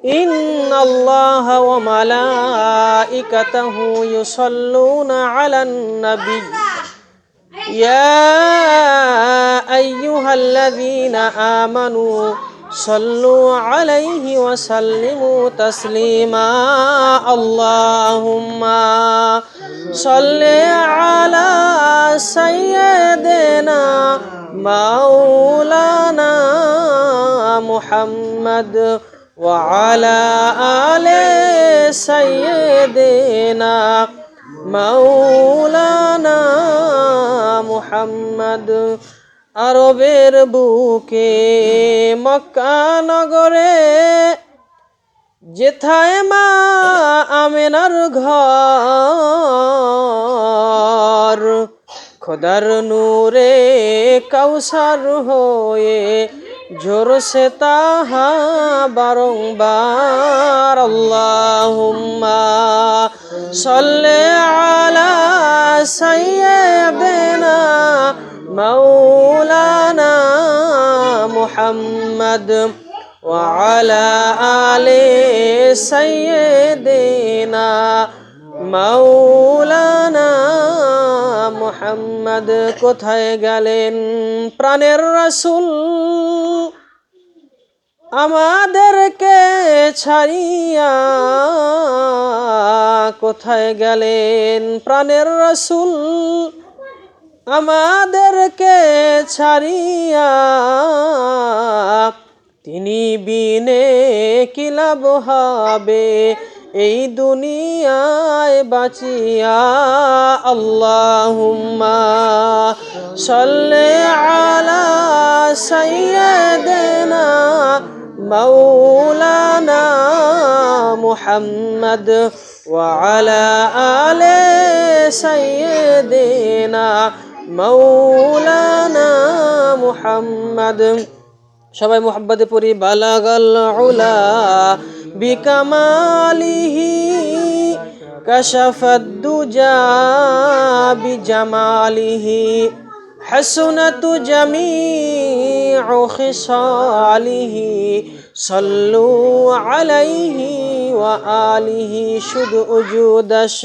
إن الله وملائكته يصلون على النبي يا أيها الذين آمنوا صلوا عليه وسلموا تسليما اللهم صل على سيدنا مولانا محمد وعلى آل سيدنا مولانا মুহাম্মদ। আরবের বুকে মক্কা নগরে যেথায় মা আমেনার ঘর, খোদার নূরে কাউসার হয়ে ঝরছে তাহা বারংবার। আল্লাহুম্মা সাল্লি আলা সাইয়্যিদিনা মাওলানা মুহাম্মদ ওয়া আলা আলি সাইয়্যিদিনা মাওলানা মুহাম্মদ। কোথায় গেলেন প্রাণের রাসূল আমাদেরকে ছাড়িয়া, কোথায় গেলেন প্রাণের রাসূল আমাদেরকে ছাড়িয়া, তিনি বিনে কি লাভ হবে এই দুনিয়ায় বাঁচিয়া। আল্লাহুম্মা সাল্লি আলা সাইয়্যিদিনা মাওলানা মুহাম্মদ ওয়া আলা আলি সাইয়্যিদিনা মাওলানা মুহাম্মদ। সবাই মুহাব্বতে পড়ি। বালাগাল উলা বিকামালিহি কাশাফাদ দুজা বিজামালিহি হাসনাতু জামিউ খিসালিহি সাল্লু আলাইহি ওয়া আলিহি শুধু উজুদাশ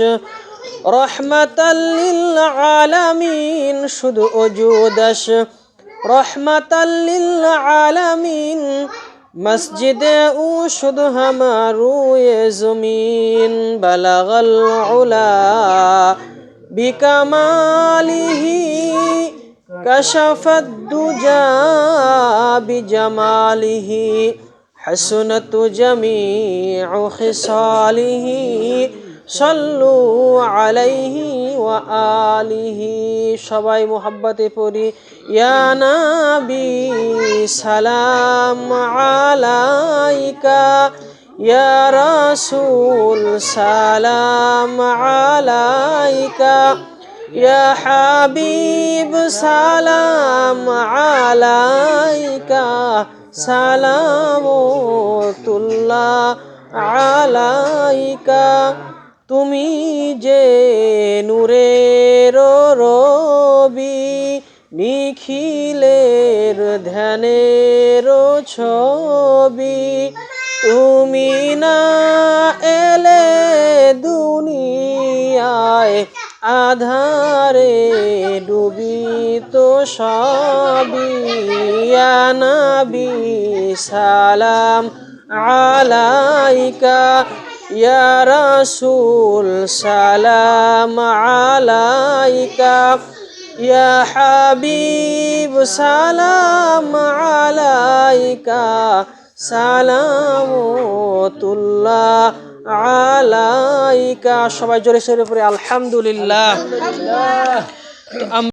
রহমাতাল লিল আলামিন, শুধু উজুদাশ রহমাতাল লিল আলামিন। মসজিদে ও শুধু হামারু এ জমিন। বালাগাল উলা বিকামালিহি কাশাফাদ দুজা বিজামালিহি হাসনাতু জামিউ খিসালিহি সাল্লু আলাইহি ওয়া আলিহি। সবাই মুহাব্বতে পড়ি। ইয়া নবী সালাম আলাইকা, ইয়া রাসূল সালাম আলাইকা, ইয়া হাবিব সালাম আলাইকা, সালামুল্লাহ আলাইকা। তুমি যে নূরের রবি, নিখিলের ধ্যানের ছবি, তুমি না এলে দুনিয়ায় আধারে ডুবিত সবই। ইয়া নবী সালাম আলাইকা, ইয়া রাসূল সালাম আলাইকা, ইয়া হাবিব সালাম আলাইকা, সালামতুল্লাহ আলাইকা। সবাই জোরে সোরে পড়ে আলহামদুলিল্লাহ। আমরা